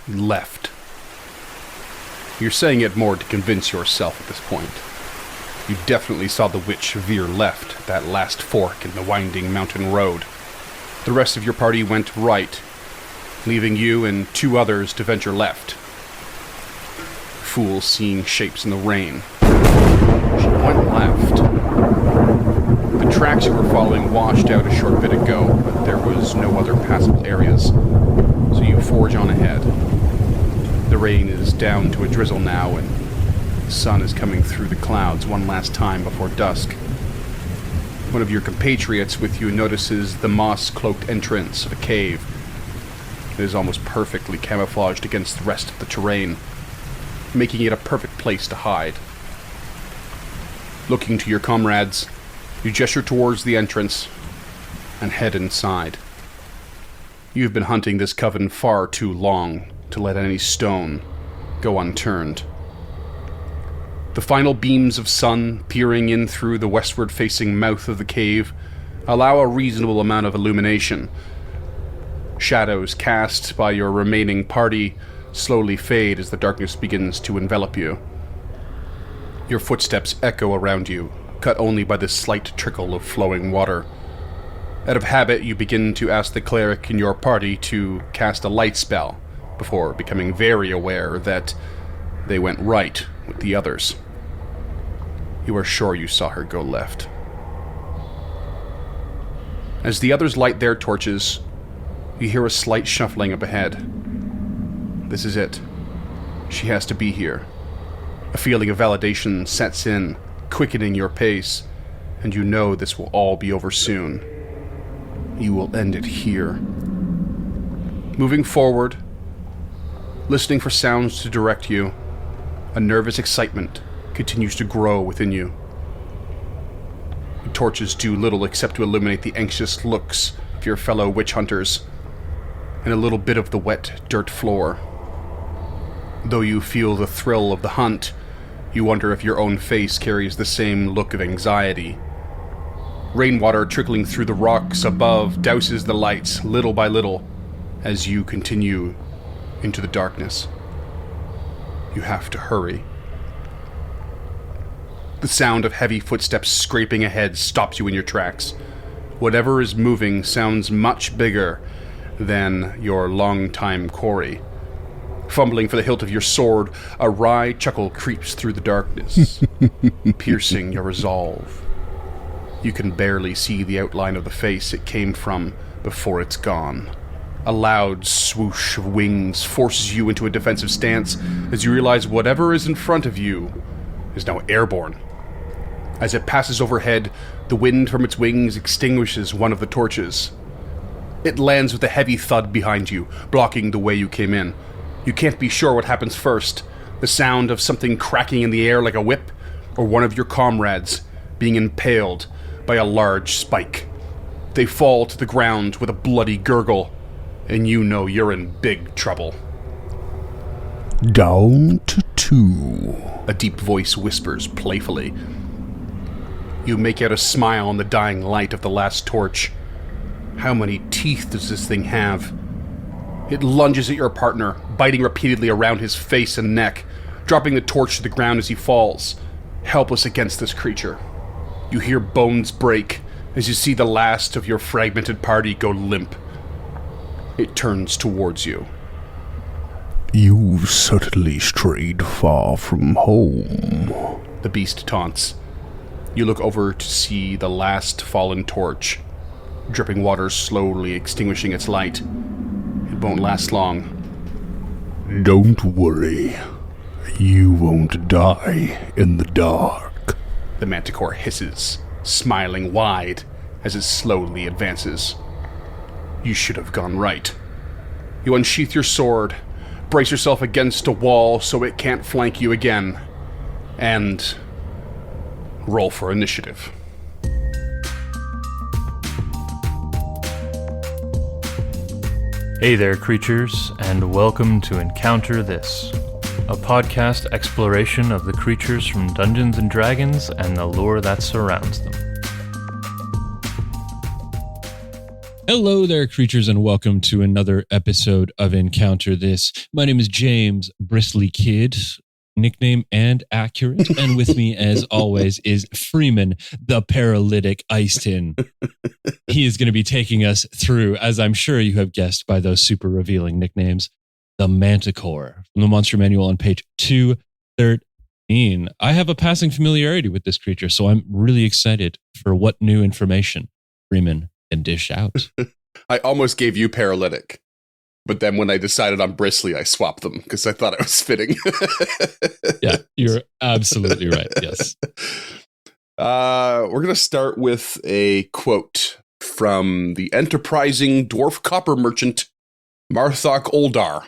left. You're saying it more to convince yourself at this point. You definitely saw the witch veer left at that last fork in the winding mountain road. The rest of your party went right, leaving you and two others to venture left. Fools seeing shapes in the rain. She went left. The tracks you were following washed out a short bit ago, but there was no other passable areas, so you forge on ahead. The rain is down to a drizzle now, and the sun is coming through the clouds one last time before dusk. One of your compatriots with you notices the moss-cloaked entrance of a cave. It is almost perfectly camouflaged against the rest of the terrain, making it a perfect place to hide. Looking to your comrades, you gesture towards the entrance and head inside. You've been hunting this coven far too long to let any stone go unturned. The final beams of sun peering in through the westward-facing mouth of the cave allow a reasonable amount of illumination. Shadows cast by your remaining party slowly fade as the darkness begins to envelop you. Your footsteps echo around you, cut only by the slight trickle of flowing water. Out of habit, you begin to ask the cleric in your party to cast a light spell, before becoming very aware that they went right with the others. You are sure you saw her go left. As the others light their torches, you hear a slight shuffling up ahead. This is it. She has to be here. A feeling of validation sets in, quickening your pace, and you know this will all be over soon. You will end it here. Moving forward, listening for sounds to direct you, a nervous excitement continues to grow within you. The torches do little except to illuminate the anxious looks of your fellow witch hunters, and a little bit of the wet dirt floor. Though you feel the thrill of the hunt, you wonder if your own face carries the same look of anxiety. Rainwater trickling through the rocks above douses the lights little by little as you continue into the darkness. You have to hurry. The sound of heavy footsteps scraping ahead stops you in your tracks. Whatever is moving sounds much bigger than your longtime quarry. Fumbling for the hilt of your sword, a wry chuckle creeps through the darkness, piercing your resolve. You can barely see the outline of the face it came from before it's gone. A loud swoosh of wings forces you into a defensive stance as you realize whatever is in front of you is now airborne. As it passes overhead, the wind from its wings extinguishes one of the torches. It lands with a heavy thud behind you, blocking the way you came in. You can't be sure what happens first, the sound of something cracking in the air like a whip, or one of your comrades being impaled by a large spike. They fall to the ground with a bloody gurgle, and you know you're in big trouble. Down to 2. A deep voice whispers playfully. You make out a smile in the dying light of the last torch. How many teeth does this thing have? It lunges at your partner, biting repeatedly around his face and neck, dropping the torch to the ground as he falls, helpless against this creature. You hear bones break as you see the last of your fragmented party go limp. It turns towards you. You've certainly strayed far from home, the beast taunts. You look over to see the last fallen torch, dripping water slowly extinguishing its light. It won't last long. Don't worry. You won't die in the dark, the Manticore hisses, smiling wide as it slowly advances. You should have gone right. You unsheath your sword, brace yourself against a wall so it can't flank you again, and roll for initiative. Hey there, creatures, and welcome to Encounter This, a podcast exploration of the creatures from Dungeons & Dragons and the lore that surrounds them. Hello there, creatures, and welcome to another episode of Encounter This. My name is James Bristly Kid, nickname and accurate. And with me, as always, is Freeman, the paralytic Iceton. He is going to be taking us through, as I'm sure you have guessed by those super revealing nicknames, the Manticore from the Monster Manual on page 213. I have a passing familiarity with this creature, so I'm really excited for what new information Freeman and dish out. I almost gave you paralytic, but then when I decided on bristly, I swapped them because I thought it was fitting. Yeah, you're absolutely right. Yes. We're going to start with a quote from the enterprising dwarf copper merchant, Marthok Oldar.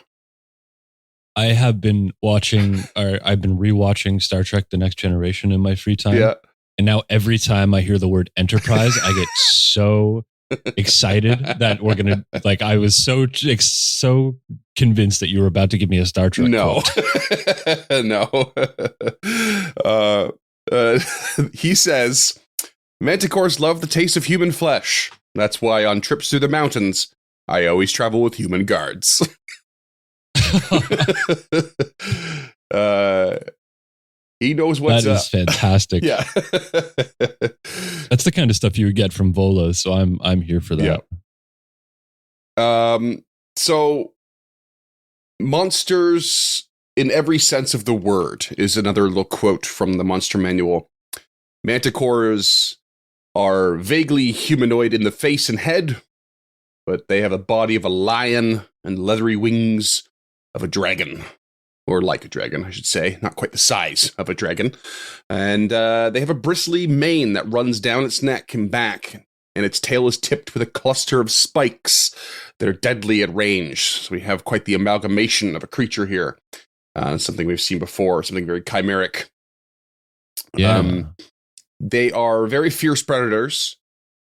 I have been rewatching Star Trek The Next Generation in my free time. Yeah. And now every time I hear the word Enterprise, I get so excited that we're going to, like, I was so convinced that you were about to give me a Star Trek quote. No. He says, Manticores love the taste of human flesh. That's why on trips through the mountains, I always travel with human guards. He knows what's up. That is fantastic. Yeah. That's the kind of stuff you would get from Volo, so I'm here for that. Yeah. So monsters in every sense of the word is another little quote from the Monster Manual. Manticores are vaguely humanoid in the face and head, but they have a body of a lion and leathery wings of a dragon. Or like a dragon, I should say. Not quite the size of a dragon. And they have a bristly mane that runs down its neck and back. And its tail is tipped with a cluster of spikes that are deadly at range. So we have quite the amalgamation of a creature here. Something we've seen before. Something very chimeric. Yeah. They are very fierce predators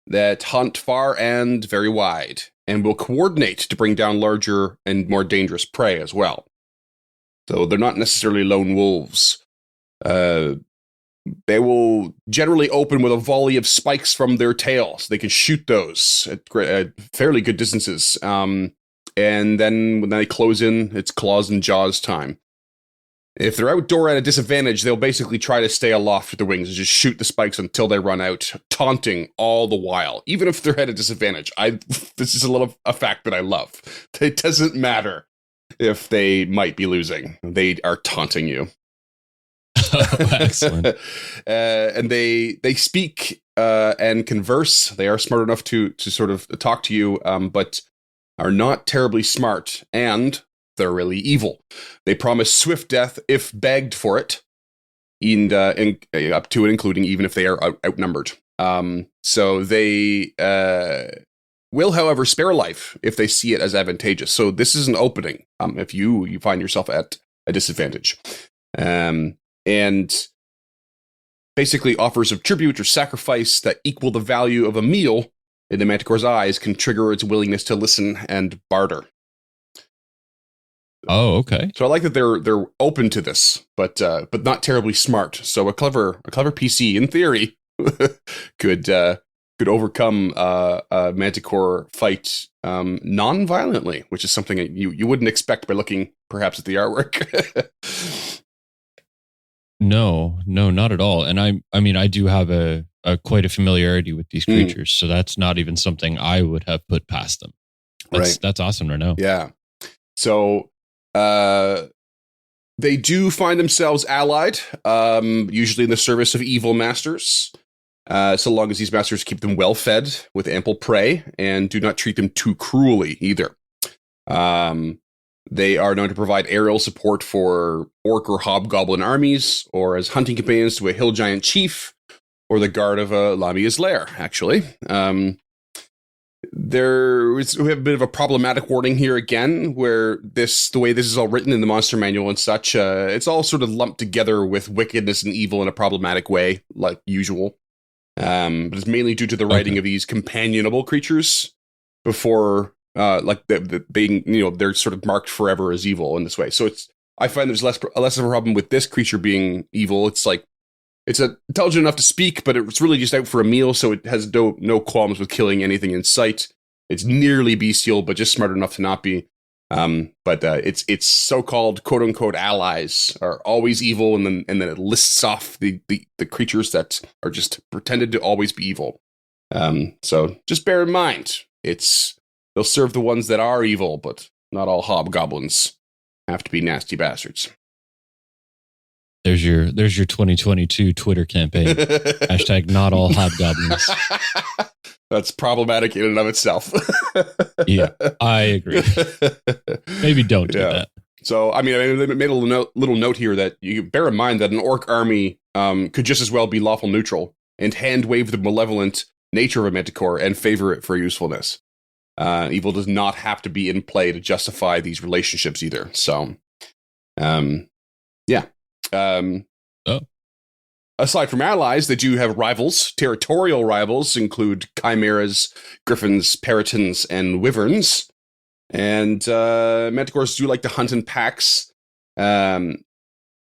that hunt far and very wide. And will coordinate to bring down larger and more dangerous prey as well. So they're not necessarily lone wolves. They will generally open with a volley of spikes from their tail, so they can shoot those at fairly good distances. And then when they close in, it's claws and jaws time. If they're outdoor at a disadvantage, they'll basically try to stay aloft with their wings and just shoot the spikes until they run out, taunting all the while. Even if they're at a disadvantage, this is a fact that I love. It doesn't matter if they might be losing. They are taunting you. Oh, excellent. And they speak and converse. They are smart enough to sort of talk to you, but are not terribly smart and thoroughly evil. They promise swift death if begged for it, and up to and including even if they are outnumbered. So they will, however, spare life if they see it as advantageous. So this is an opening if you find yourself at a disadvantage. And basically offers of tribute or sacrifice that equal the value of a meal in the Manticore's eyes can trigger its willingness to listen and barter. Oh, okay. So I like that they're open to this, but not terribly smart. So a clever PC, in theory, could overcome a Manticore fight non-violently, which is something that you wouldn't expect by looking perhaps at the artwork. No, not at all. And I mean, I do have a quite a familiarity with these creatures, so that's not even something I would have put past them. That's awesome to know. Yeah. So they do find themselves allied, usually in the service of evil masters. So long as these masters keep them well fed with ample prey and do not treat them too cruelly either. They are known to provide aerial support for orc or hobgoblin armies, or as hunting companions to a hill giant chief, or the guard of a Lamia's lair, actually. We have a bit of a problematic wording here again, where the way this is all written in the Monster Manual and such, it's all sort of lumped together with wickedness and evil in a problematic way, like usual. But it's mainly due to the writing of these companionable creatures before, being, they're sort of marked forever as evil in this way. So I find there's less of a problem with this creature being evil. It's like, it's intelligent enough to speak, but it's really just out for a meal, so it has no qualms with killing anything in sight. It's nearly bestial, but just smart enough to not be. But its so-called quote unquote allies are always evil, and then it lists off the creatures that are just pretended to always be evil. So just bear in mind, they'll serve the ones that are evil, but not all hobgoblins have to be nasty bastards. There's your 2022 Twitter campaign. Hashtag not all hobgoblins. That's problematic in and of itself. Yeah, I agree. Maybe don't do that. So, I made a little note here that you bear in mind that an orc army could just as well be lawful neutral and hand wave the malevolent nature of a manticore and favor it for usefulness. Evil does not have to be in play to justify these relationships either. So, yeah. Aside from allies, they do have rivals. Territorial rivals include chimeras, griffins, peritons, and wyverns. And manticores do like to hunt in packs, and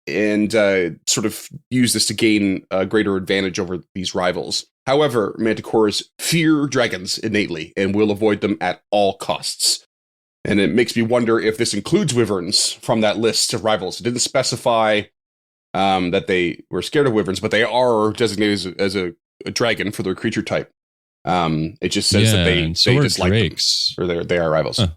sort of use this to gain a greater advantage over these rivals. However, manticores fear dragons innately and will avoid them at all costs. And it makes me wonder if this includes wyverns from that list of rivals. It didn't specify that they were scared of wyverns, but they are designated as a dragon for their creature type. It just says that they dislike drakes. Them, or they are rivals. Huh.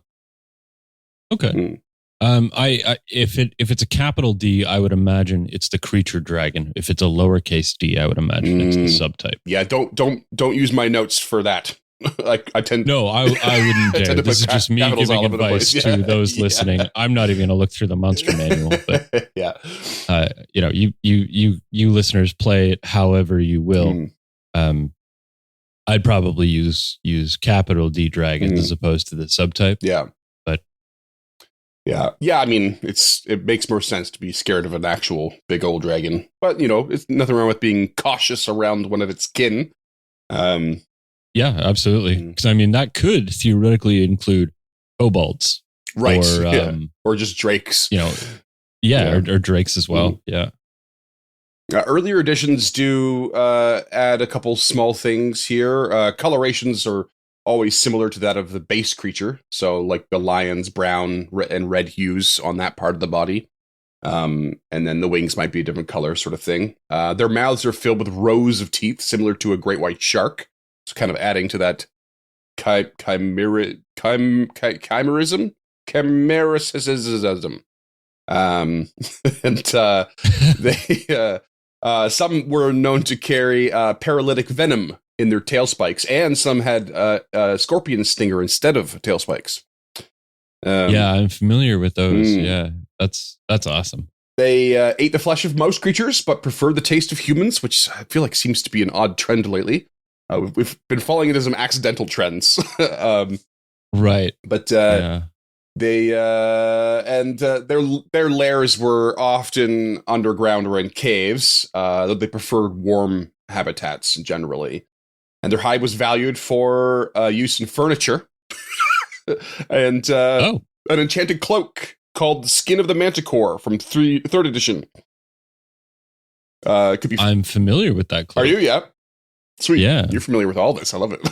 Okay. If it's a capital D, I would imagine it's the creature dragon. If it's a lowercase d, I would imagine it's the subtype. Yeah, don't use my notes for that. I tend. No, I wouldn't dare. This is just me giving advice to those listening. I'm not even going to look through the monster manual. But yeah, you listeners play it however you will. I'd probably use capital D dragons as opposed to the subtype. Yeah, but yeah. I mean, it makes more sense to be scared of an actual big old dragon. But it's nothing wrong with being cautious around one of its kin. Yeah, absolutely. Because I mean, that could theoretically include kobolds, right? Or just drakes. Or drakes as well. Yeah. Earlier editions do add a couple small things here. Colorations are always similar to that of the base creature. So, like the lion's brown and red hues on that part of the body. And then the wings might be a different color, sort of thing. Their mouths are filled with rows of teeth, similar to a great white shark. It's kind of adding to that chimericism. And they some were known to carry paralytic venom in their tail spikes, and some had a scorpion stinger instead of tail spikes. Yeah, I'm familiar with those. Yeah, that's awesome. They ate the flesh of most creatures, but preferred the taste of humans, which I feel like seems to be an odd trend lately. We've been following into some accidental trends. Right. But they their lairs were often underground or in caves, though they preferred warm habitats generally. And their hide was valued for use in furniture. And an enchanted cloak called the Skin of the Manticore from 3rd edition. Could be. I'm familiar with that cloak. Are you? Yeah. Sweet. Yeah. You're familiar with all this. I love it.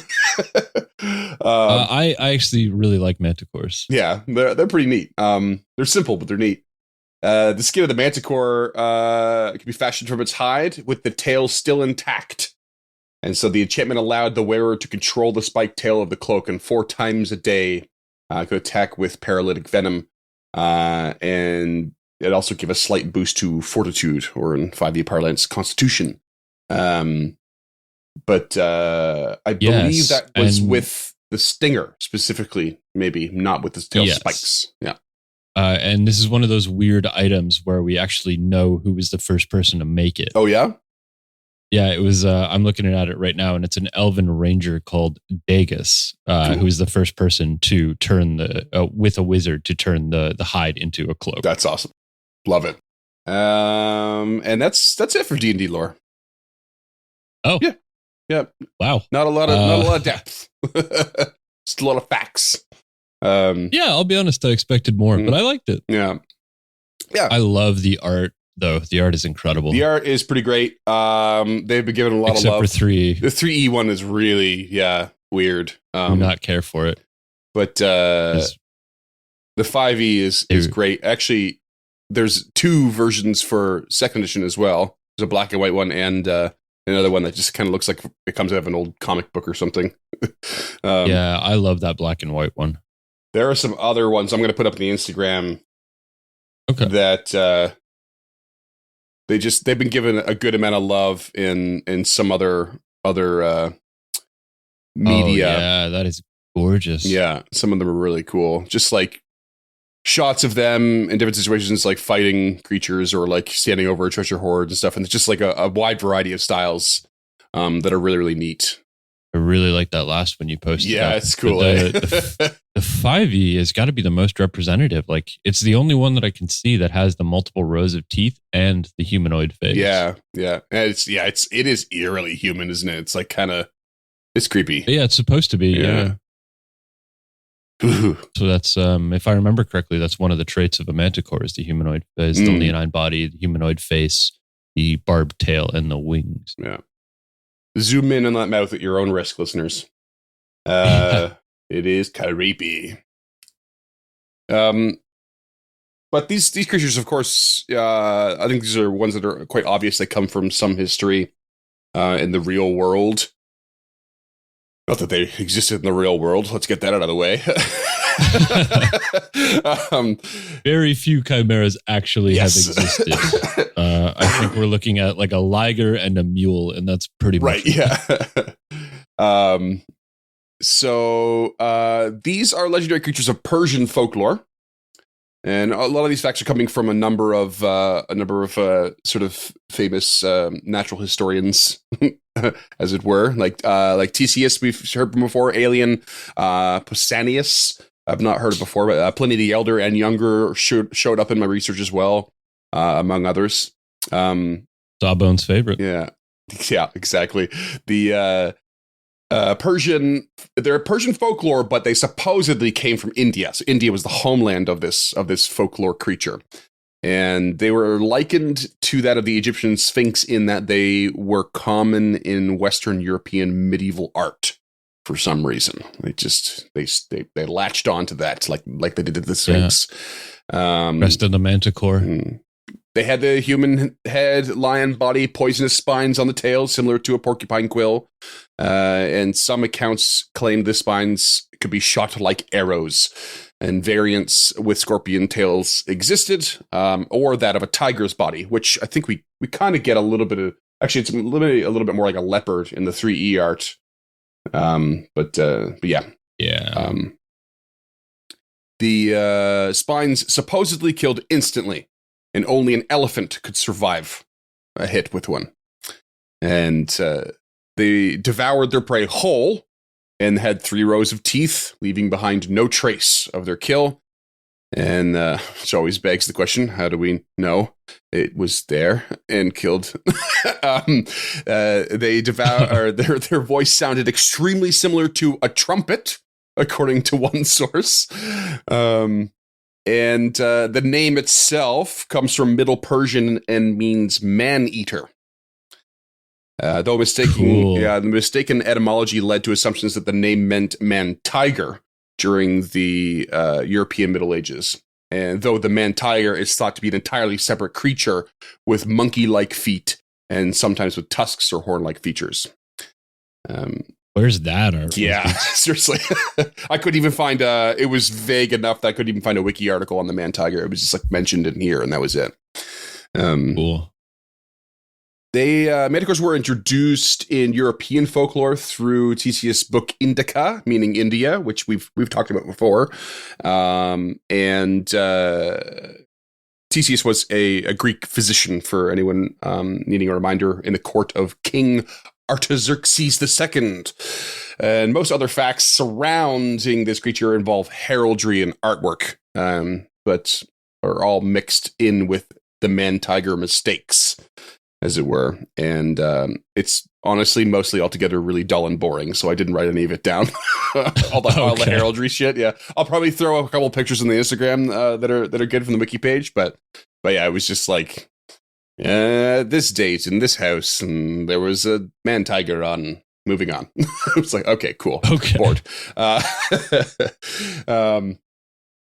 I actually really like manticores. Yeah, they're pretty neat. They're simple, but they're neat. The skin of the manticore can be fashioned from its hide with the tail still intact. And so the enchantment allowed the wearer to control the spiked tail of the cloak, and 4 times a day could attack with paralytic venom. And it also gave a slight boost to fortitude, or in 5e parlance, constitution. But I believe that was with the stinger specifically, maybe not with the tail spikes. Yeah. And this is one of those weird items where we actually know who was the first person to make it. Oh, yeah? Yeah, it was. I'm looking at it right now, and it's an elven ranger called Dagus, who was the first person to turn with a wizard to turn the hide into a cloak. That's awesome. Love it. And that's it for D&D lore. Oh. Yeah. Yeah. Wow. Not a lot of depth. Just a lot of facts. Yeah, I'll be honest, I expected more, but I liked it. Yeah. Yeah. I love the art, though. The art is incredible. The art is pretty great. They've been given a lot of love. Except for 3. The 3E one is really, weird. Do not care for it. But the 5e is great. Actually, there's 2 versions for second edition as well. There's a black and white one and another one that just kind of looks like it comes out of an old comic book or something. Yeah, I love that black and white one. There are some other ones I'm going to put up on the Instagram. Okay. That they've been given a good amount of love in some other media. Oh, yeah, that is gorgeous. Yeah, some of them are really cool. Just like shots of them in different situations, like fighting creatures or like standing over a treasure hoard and stuff. And it's just like a wide variety of styles that are really, really neat. I really like that last one you posted. Yeah, it's cool. The 5e has got to be the most representative. Like, it's the only one that I can see that has the multiple rows of teeth and the humanoid face. Yeah. And it is eerily human, isn't it? It's like kind of, it's creepy. Yeah, it's supposed to be. Yeah. So that's, if I remember correctly, that's one of the traits of a manticore is the humanoid face, the leonine body, the humanoid face, the barbed tail, and the wings. Yeah. Zoom in on that mouth at your own risk, listeners. It is creepy. But these creatures, of course, I think these are ones that are quite obvious. They come from some history in the real world. Not that they existed in the real world. Let's get that out of the way. Very few chimeras actually have existed. I think we're looking at like a liger and a mule, and that's pretty much right. Yeah. So these are legendary creatures of Persian folklore, and a lot of these facts are coming from a number of sort of famous natural historians. As it were, like Theseus, we've heard from before. Alien, Pausanias, I've not heard of before, but Pliny the Elder and Younger showed up in my research as well, among others. Sawbone's favorite. Yeah, exactly. The they're Persian folklore, but they supposedly came from India. So India was the homeland of this folklore creature. And they were likened to that of the Egyptian Sphinx in that they were common in Western European medieval art for some reason. They latched onto that like they did the Sphinx. Rest of the Manticore. They had the human head, lion body, poisonous spines on the tail, similar to a porcupine quill. And some accounts claim the spines could be shot like arrows. And variants with scorpion tails existed, or that of a tiger's body, which I think we kind of get a little bit of. Actually, it's a little bit more like a leopard in the 3E art. But yeah. Yeah. The spines supposedly killed instantly, and only an elephant could survive a hit with one. And they devoured their prey whole, and had 3 rows of teeth, leaving behind no trace of their kill. And which always begs the question, how do we know it was there and killed? They devour, their voice sounded extremely similar to a trumpet, according to one source. And the name itself comes from Middle Persian and means man-eater. Though the mistaken etymology led to assumptions that the name meant man-tiger during the European Middle Ages. And though the man-tiger is thought to be an entirely separate creature with monkey-like feet and sometimes with tusks or horn-like features. Where's that art? Yeah, seriously. I couldn't even find it was vague enough that I couldn't even find a wiki article on the man-tiger. It was just like mentioned in here, and that was it. Cool. Manticores were introduced in European folklore through Theseus' book Indica, meaning India, which we've talked about before. And Theseus was a Greek physician, for anyone needing a reminder, in the court of King Artaxerxes II. And most other facts surrounding this creature involve heraldry and artwork, but are all mixed in with the man-tiger mistakes, as it were. And it's honestly mostly altogether really dull and boring, so I didn't write any of it down. all the heraldry shit. Yeah, I'll probably throw a couple pictures on the Instagram that are good from the wiki page. But yeah, it was just like this date in this house, and there was a man tiger on moving on. It's like, okay, cool. Okay. Bored.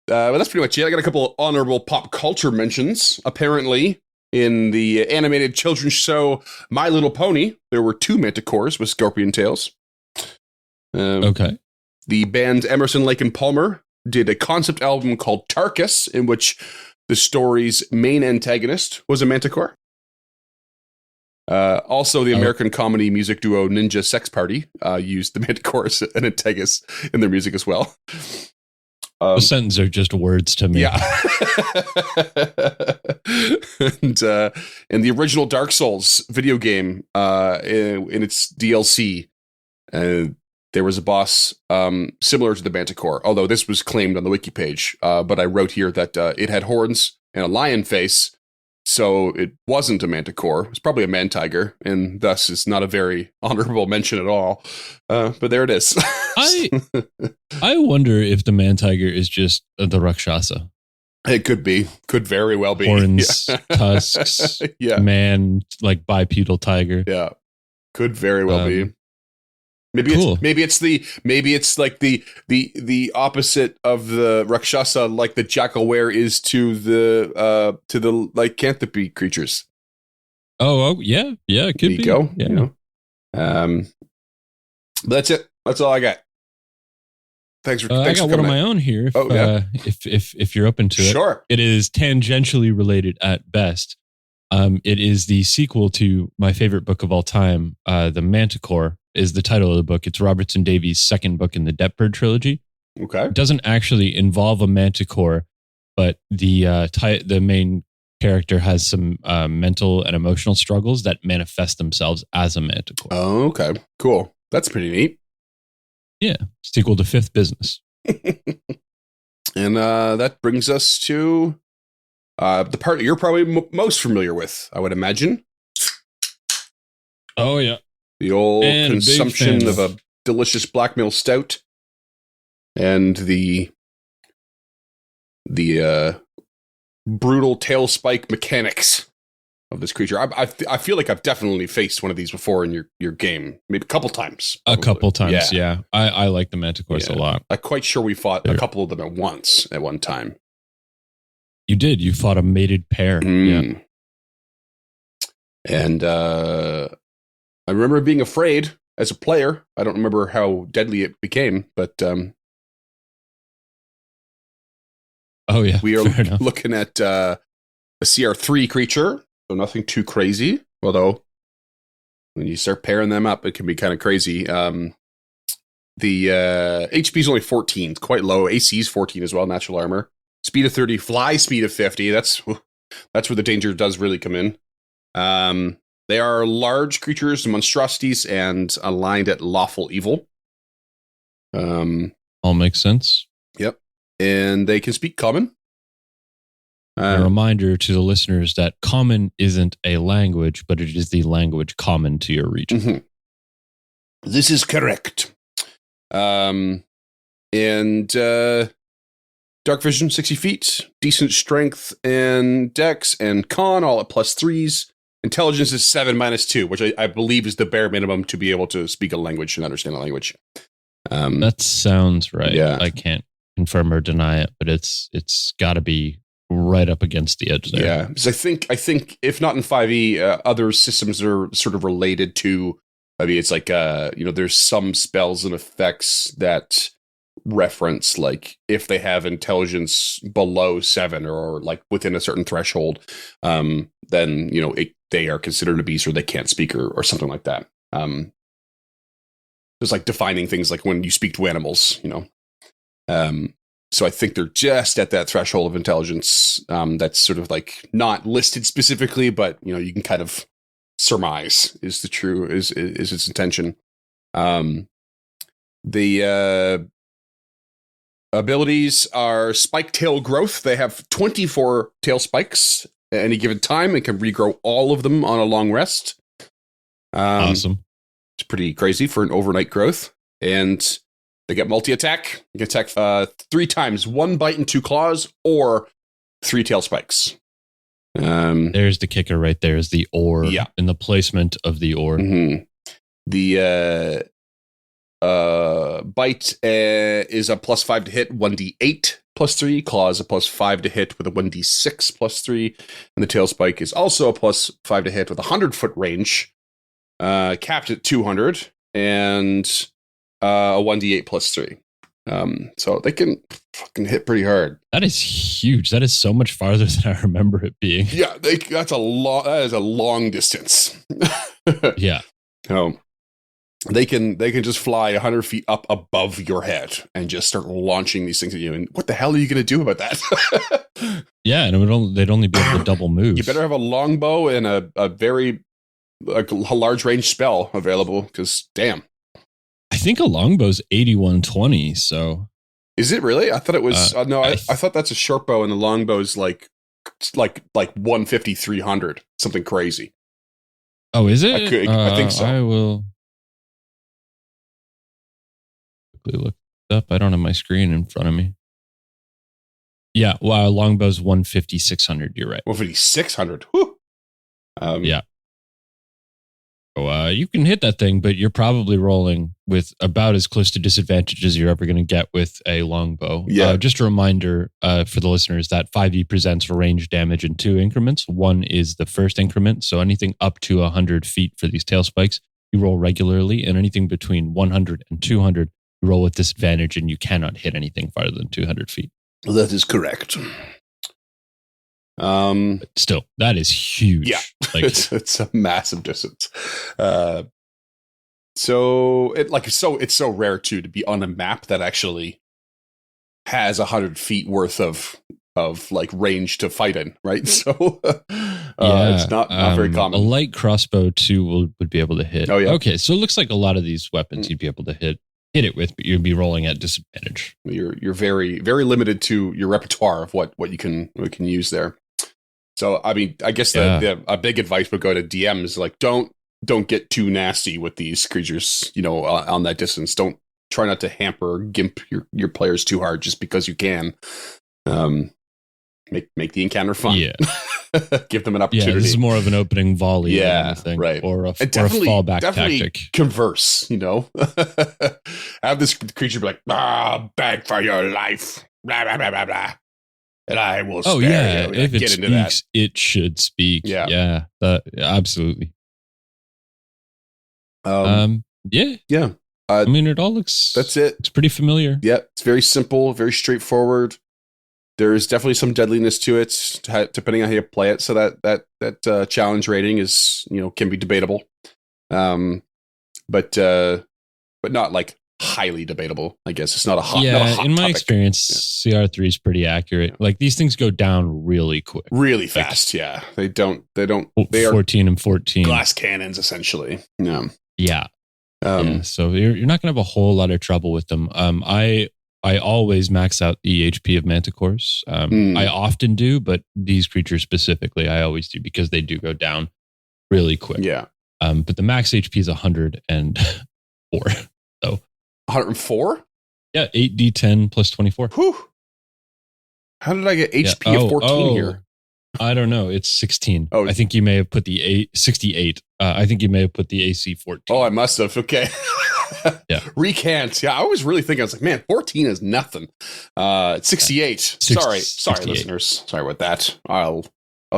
But that's pretty much it. I got a couple of honorable pop culture mentions. Apparently, in the animated children's show My Little Pony, there were 2 Manticores with scorpion tails. Okay. The band Emerson, Lake and Palmer did a concept album called Tarkus, in which the story's main antagonist was a Manticore. Also, the American comedy music duo Ninja Sex Party used the Manticore as an antagonist in their music as well. The sentences are just words to me. Yeah. And the original Dark Souls video game, in its DLC, there was a boss similar to the Manticore, although this was claimed on the wiki page. But I wrote here that it had horns and a lion face, so it wasn't a Manticore. It was probably a man-tiger, and thus is not a very honorable mention at all. But there it is. I wonder if the man-tiger is just the Rakshasa. It could be. Could very well be. Horns, tusks, man, like bipedal tiger. Yeah. Could very well be. Maybe cool. it's like the opposite of the Rakshasa, like the Jackalware is to the lycanthropy creatures. Oh yeah, it could be. Go. Yeah. You know? But that's it. That's all I got. Thanks for. I got one of my own here. If you're open to it, sure. It is tangentially related at best. It is the sequel to my favorite book of all time, The Manticore. Is the title of the book. It's Robertson Davies' second book in the Deptford trilogy. Okay. It doesn't actually involve a manticore, but the main character has some mental and emotional struggles that manifest themselves as a manticore. Oh, okay. Cool. That's pretty neat. Yeah. Sequel to Fifth Business. And that brings us to the part you're probably most familiar with, I would imagine. Oh, yeah. The old consumption of a delicious blackmail stout, and the brutal tail spike mechanics of this creature. I feel like I've definitely faced one of these before in your game, maybe a couple times. Probably. A couple times, yeah. I like the Manticores a lot. I'm quite sure we fought a couple of them at one time. You did. You fought a mated pair. Yeah. And I remember being afraid as a player. I don't remember how deadly it became, but oh yeah, we are looking at a CR3 creature, so nothing too crazy. Although when you start pairing them up, it can be kind of crazy. The HP is only 14, it's quite low. AC is 14 as well. Natural armor, speed of 30, fly speed of 50. That's where the danger does really come in. They are large creatures, monstrosities, and aligned at lawful evil. All makes sense. Yep. And they can speak common. A reminder to the listeners that common isn't a language, but it is the language common to your region. Mm-hmm. This is correct. And dark vision, 60 feet, decent strength and dex and con, all at +3s. Intelligence is 7 -2, which I believe is the bare minimum to be able to speak a language and understand a language. That sounds right. Yeah. I can't confirm or deny it, but it's got to be right up against the edge there. Yeah, because I think if not in 5e, other systems are sort of related to. I mean, it's like there's some spells and effects that reference like if they have intelligence below 7 or like within a certain threshold, then they are considered a beast or they can't speak or something like that. It's like defining things like when you speak to animals, so I think they're just at that threshold of intelligence that's sort of like not listed specifically, but you can kind of surmise is its intention. The abilities are spike tail growth. They have 24 tail spikes at any given time and can regrow all of them on a long rest. Awesome. It's pretty crazy for an overnight growth. And they get multi-attack. You can attack 3 times, 1 bite and 2 claws, or 3 tail spikes. There's the kicker right there is the ore and the placement of the ore. Mm-hmm. The Bite is a +5 to hit, 1d8 +3. Claw is a +5 to hit with a 1d6 +3. And the tail spike is also a +5 to hit with a 100-foot range, capped at 200, and a 1d8 +3. So they can fucking hit pretty hard. That is huge. That is so much farther than I remember it being. Yeah, that is a long distance. Yeah. So they can just fly 100 feet up above your head and just start launching these things at you. And what the hell are you going to do about that? Yeah, and they'd only be able to double move. You better have a longbow and a very large range spell available, because damn. I think a longbow's 8120, so. Is it really? I thought it was no. I thought that's a short bow, and the longbow's like 150, 300, something crazy. Oh, is it? I think so. I will quickly look it up. I don't have my screen in front of me. Yeah, wow, longbow's 150, 600. You're right. 150, 600. Whew. Yeah. So you can hit that thing, but you're probably rolling with about as close to disadvantage as you're ever going to get with a longbow. Yeah. Just a reminder for the listeners that 5e presents range damage in 2 increments. One is the first increment, so anything up to 100 feet for these tail spikes, you roll regularly, and anything between 100 and 200, you roll with disadvantage, and you cannot hit anything farther than 200 feet. That is correct. But still, that is huge. Yeah, Like, it's a massive distance. So it's so rare too to be on a map that actually has 100 feet worth of like range to fight in, right? So it's not very common. A light crossbow too would be able to hit. Oh yeah. Okay, so it looks like a lot of these weapons you'd be able to hit it with, but you'd be rolling at disadvantage. You're very, very limited to your repertoire of what you can use there. So I mean, I guess a big advice would go to DMs, like don't get too nasty with these creatures, on that distance. Don't try not to hamper or gimp your players too hard just because you can. Make the encounter fun. Yeah. Give them an opportunity. Yeah, this is more of an opening volley than anything, right. Or a fallback tactic. Converse, have this creature be like, beg for your life, blah, blah, blah, blah, blah. And I will spare you. If it get speaks, into that. it should speak. Yeah. Absolutely. Yeah. I mean, it all looks. That's it. It's pretty familiar. Yeah, it's very simple, very straightforward. There's definitely some deadliness to it, depending on how you play it. So that challenge rating is can be debatable, but not like highly debatable. I guess it's not a hot. Yeah, not a hot in my topic. experience, CR3 is pretty accurate. Yeah. Like these things go down really quick, really fast. Yeah, they don't. They are 14 and 14 glass cannons essentially. Yeah. Yeah. So you're not going to have a whole lot of trouble with them. I always max out the HP of Manticores. I often do, but these creatures specifically, I always do because they do go down really quick. Yeah. But the max HP is 104. So 104? Yeah, 8d10 plus 24. Whew. How did I get HP of 14 here? I don't know. It's 16. Oh, I think you may have put the 68. I think you may have put the AC 14. Oh, I must have. Okay. Yeah. Recant. Yeah, I was really thinking, I was like, man, 14 is nothing. 68. Sorry, 68. listeners. Sorry about that. I'll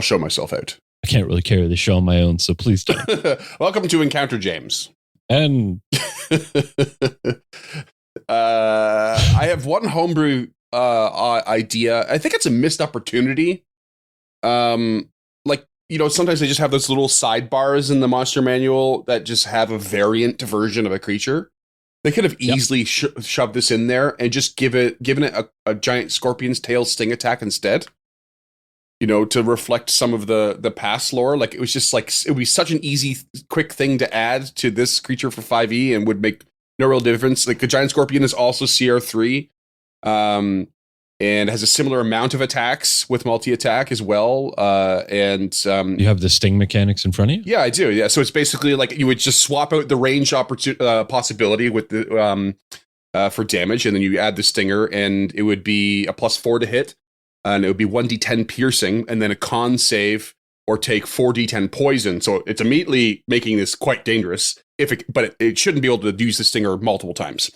show myself out. I can't really carry the show on my own, so please don't. Welcome to Encounter James. And I have one homebrew idea. I think it's a missed opportunity. Sometimes they just have those little sidebars in the monster manual that just have a variant version of a creature. They could have easily shoved this in there and just given it a giant scorpion's tail sting attack instead. To reflect some of the past lore. Like it was just like it would be such an easy, quick thing to add to this creature for 5e and would make no real difference. Like the giant scorpion is also CR3. And has a similar amount of attacks with multi-attack as well. You have the sting mechanics in front of you? Yeah, I do. Yeah, so it's basically like you would just swap out the range possibility with the for damage, and then you add the stinger, and it would be a +4 to hit, and it would be 1d10 piercing, and then a con save or take 4d10 poison. So it's immediately making this quite dangerous. it shouldn't be able to use the stinger multiple times.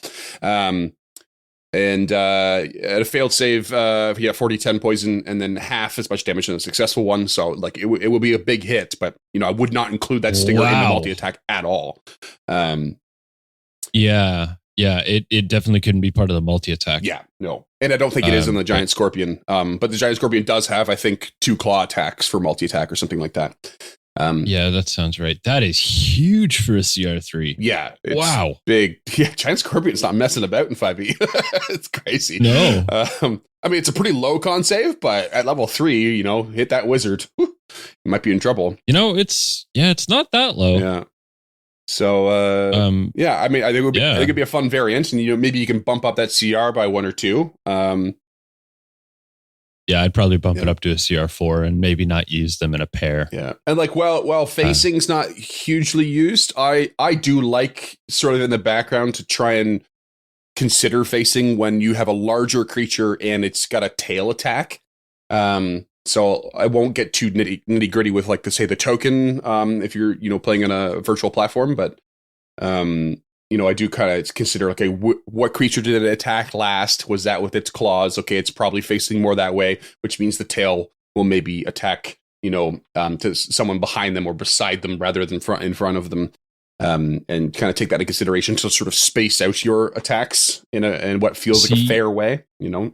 And at a failed save, 40-10 poison, and then half as much damage in a successful one. So like it will be a big hit, but I would not include that stinger in the multi attack at all. It definitely couldn't be part of the multi attack. Yeah, no, and I don't think it is in the giant scorpion. But the giant scorpion does have, I think, 2 claw attacks for multi attack or something like that. That sounds right. That is huge for a CR3. Yeah. Wow. Big. Yeah, giant scorpion's not messing about in 5e. It's crazy. No. I mean, it's a pretty low con save, but at level 3, hit that wizard, you might be in trouble. It's not that low. Yeah. So, I mean, I think it'd be a fun variant, and maybe you can bump up that CR by 1 or 2. I'd probably bump it up to a CR4 and maybe not use them in a pair. Yeah. And like, while facing's not hugely used, I do like sort of in the background to try and consider facing when you have a larger creature and it's got a tail attack. So I won't get too nitty gritty with like the token, if you're, playing on a virtual platform, but, I do kind of consider, okay, what creature did it attack last? Was that with its claws? Okay, it's probably facing more that way, which means the tail will maybe attack, to someone behind them or beside them rather than in front of them, and kind of take that into consideration to sort of space out your attacks in what feels like a fair way,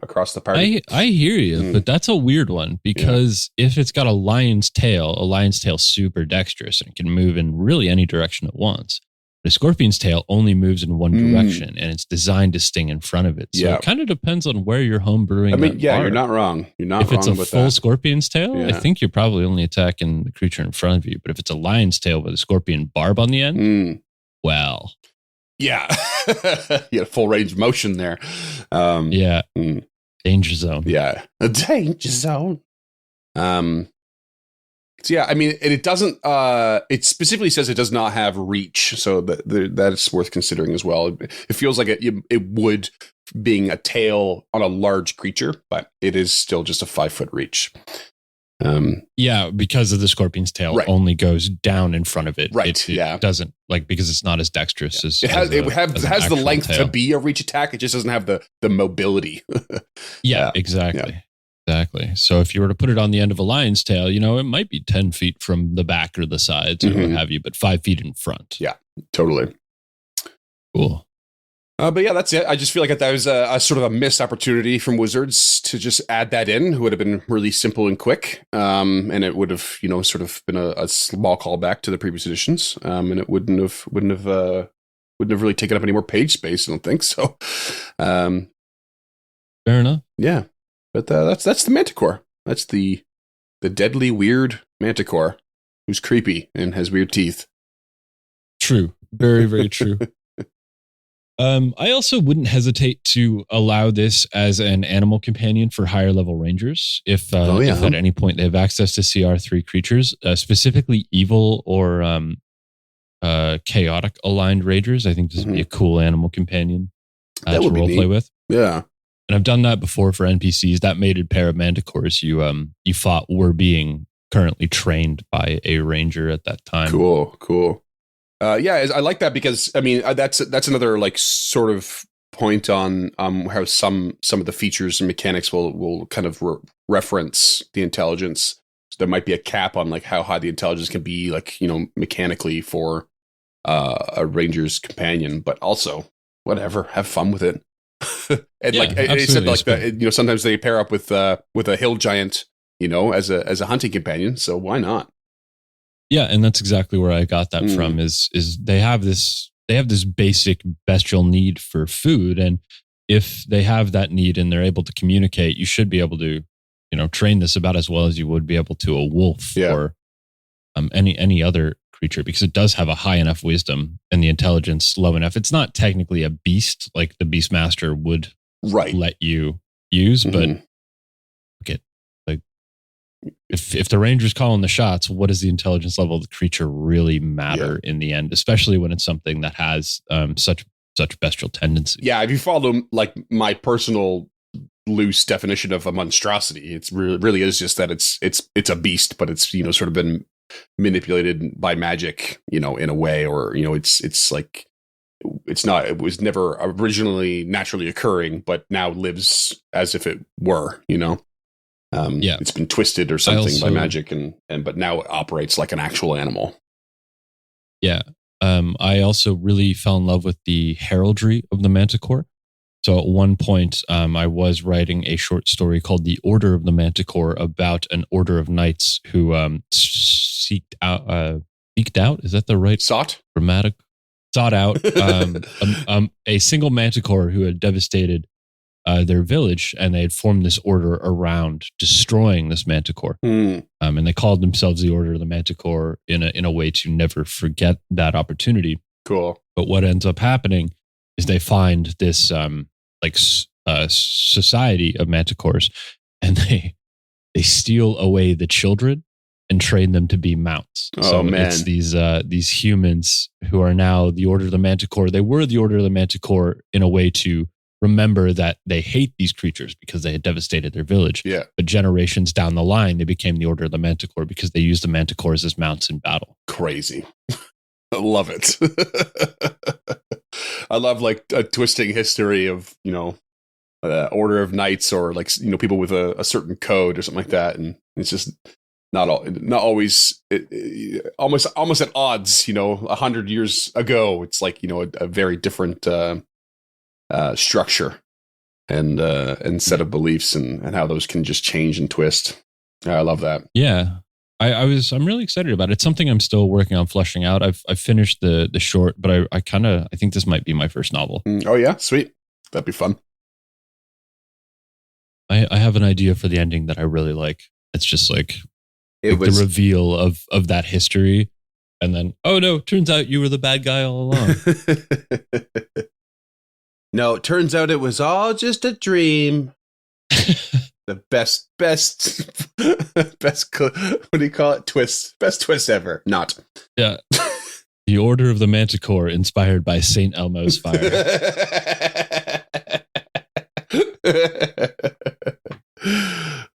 across the party. I hear you, but that's a weird one because if it's got a lion's tail super dexterous and can move in really any direction it wants. The scorpion's tail only moves in one direction, and it's designed to sting in front of it. So it kind of depends on where you're homebrewing. I mean, you're not wrong. You're not wrong. If it's a full scorpion's tail, I think you're probably only attacking the creature in front of you. But if it's a lion's tail with a scorpion barb on the end, well, yeah, you had full range of motion there. Danger zone. Yeah, a danger zone. So yeah, I mean, it doesn't. It specifically says it does not have reach, so that is worth considering as well. It feels like it would, being a tail on a large creature, but it is still just a 5-foot reach. Because of the scorpion's tail only goes down in front of it. Right. It doesn't because it's not as dexterous as it has. It has the length tail. To be a reach attack. It just doesn't have the mobility. Exactly. Yeah. Exactly. So if you were to put it on the end of a lion's tail, it might be 10 feet from the back or the sides or what have you, but 5 feet in front. Yeah, totally. Cool. But yeah, that's it. I just feel like that was a sort of a missed opportunity from Wizards to just add that in. It would have been really simple and quick. And it would have, sort of been a small callback to the previous editions. And it wouldn't have really taken up any more page space, I don't think so. Fair enough. Yeah. But that's the Manticore. That's the deadly, weird Manticore who's creepy and has weird teeth. True. Very, very true. I also wouldn't hesitate to allow this as an animal companion for higher level rangers. If at any point they have access to CR3 creatures, specifically evil or chaotic aligned rangers, I think this would be a cool animal companion to roleplay with. Yeah. And I've done that before for NPCs. That mated pair of Manticores you fought were being currently trained by a ranger at that time. Cool. I like that because I mean that's another like sort of point on how some of the features and mechanics will kind of reference the intelligence. So there might be a cap on like how high the intelligence can be, like mechanically for a ranger's companion, but also whatever, have fun with it. And it said like sometimes they pair up with a hill giant, as a hunting companion. So why not? Yeah, and that's exactly where I got that from. Is they have this basic bestial need for food, and if they have that need and they're able to communicate, you should be able to, train this about as well as you would be able to a wolf or any other creature, because it does have a high enough wisdom and the intelligence low enough. It's not technically a beast like the Beastmaster would let you use, but if the ranger's calling the shots, what does the intelligence level of the creature really matter in the end, especially when it's something that has such bestial tendencies? Yeah, if you follow like my personal loose definition of a monstrosity, it's really is just that it's a beast, but it's sort of been manipulated by magic, in a way, or it's like it was never originally naturally occurring, but now lives as if it were. It's been twisted or something by magic, but now it operates like an actual animal. Yeah. I also really fell in love with the heraldry of the Manticore. So at one point, I was writing a short story called "The Order of the Manticore" about an order of knights who seeked out. Is that the right grammatic? Sought out a single Manticore who had devastated their village, and they had formed this order around destroying this Manticore. And they called themselves the Order of the Manticore in a way to never forget that opportunity. Cool. But what ends up happening is they find this society of Manticores, and they steal away the children and train them to be mounts. It's these humans who are now the Order of the Manticore. They were the Order of the Manticore in a way to remember that they hate these creatures because they had devastated their village. Yeah. But generations down the line, they became the Order of the Manticore because they used the Manticores as mounts in battle. Crazy. I love it. I love a twisting history of, order of knights, or people with a certain code or something like that. And it's just not always almost at odds, 100 years ago. It's like, a very different structure and set of beliefs and how those can just change and twist. I love that. Yeah. I'm really excited about it. It's something I'm still working on fleshing out. I've finished the short, but I think this might be my first novel. Oh yeah, sweet. That'd be fun. I have an idea for the ending that I really like. It's just the reveal of that history, and then, oh no, turns out you were the bad guy all along. No, it turns out it was all just a dream. The best, what do you call it? Twist. Best twist ever. Not. Yeah. The Order of the Manticore, inspired by St. Elmo's fire.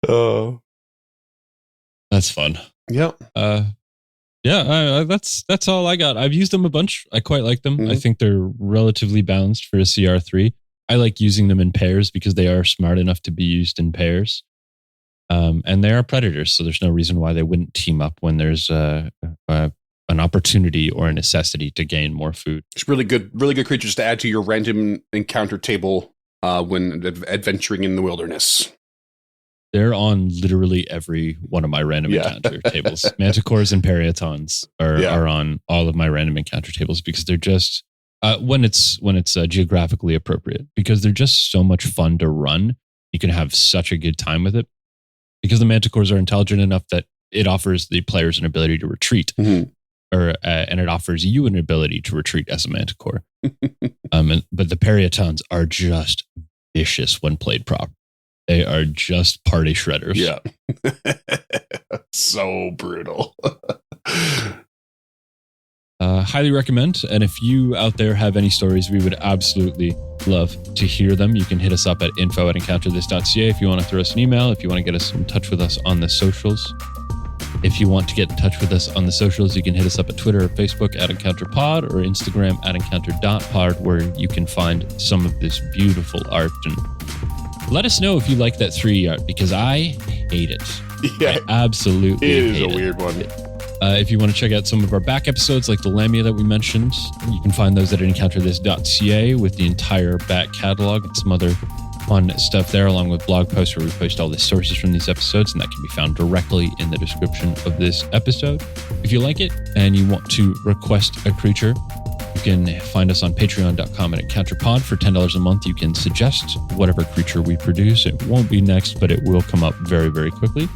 Oh. That's fun. Yep. That's all I got. I've used them a bunch. I quite like them. Mm-hmm. I think they're relatively balanced for a CR3. I like using them in pairs because they are smart enough to be used in pairs. And they are predators, so there's no reason why they wouldn't team up when there's an opportunity or a necessity to gain more food. It's really good creatures to add to your random encounter table when adventuring in the wilderness. They're on literally every one of my random encounter tables. Manticores and Periatons are on all of my random encounter tables because they're just when it's geographically appropriate, because they're just so much fun to run. You can have such a good time with it because the Manticores are intelligent enough that it offers the players an ability to retreat, and it offers you an ability to retreat as a Manticore. But the Periatons are just vicious when played properly. They are just party shredders. Yeah. So brutal. Highly recommend. And if you out there have any stories, we would absolutely love to hear them. You can hit us up at info@encounterthis.ca if you want to throw us an email, if you want to get us in touch with us on the socials. If you want to get in touch with us on the socials, you can hit us up at Twitter or Facebook @EncounterPod or Instagram @Encounter.pod, where you can find some of this beautiful art. And let us know if you like that 3D art, because I hate it. Yeah, I absolutely hate it. It is a weird one. If you want to check out some of our back episodes, like the Lamia that we mentioned, you can find those at encounterthis.ca with the entire back catalog and some other fun stuff there, along with blog posts where we post all the sources from these episodes, and that can be found directly in the description of this episode. If you like it and you want to request a creature, you can find us on patreon.com at EncounterPod. For $10 a month, you can suggest whatever creature we produce. It won't be next, but it will come up very, very quickly.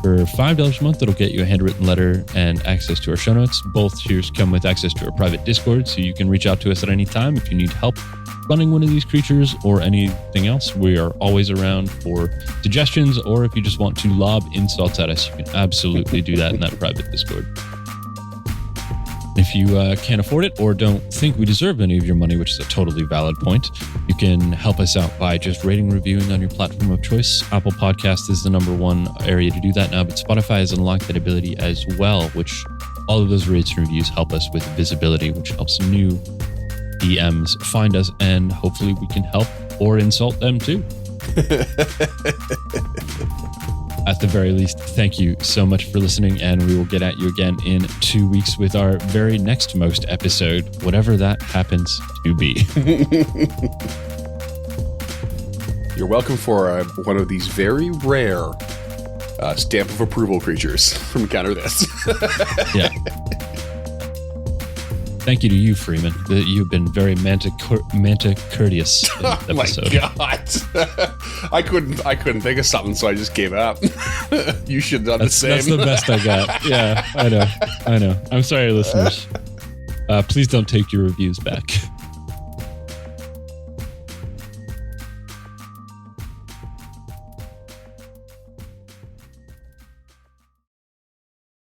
For $5 a month, it'll get you a handwritten letter and access to our show notes. Both tiers come with access to our private Discord, so you can reach out to us at any time if you need help running one of these creatures or anything else. We are always around for suggestions, or if you just want to lob insults at us, you can absolutely do that in that private Discord. If if you can't afford it or don't think we deserve any of your money, which is a totally valid point, you can help us out by just rating, reviewing on your platform of choice. Apple Podcast is the number one area to do that now, but Spotify has unlocked that ability as well, which all of those rates and reviews help us with visibility, which helps new DMs find us, and hopefully we can help or insult them too. At the very least, thank you so much for listening, and we will get at you again in 2 weeks with our very next most episode, whatever that happens to be. You're welcome for one of these very rare stamp of approval creatures from Encounter This. Yeah. Thank you to you, Freeman. You've been very courteous in this episode. Oh my god! I couldn't think of something, so I just gave up. You should have done the same. That's the best I got. Yeah, I know. I'm sorry, listeners. Please don't take your reviews back.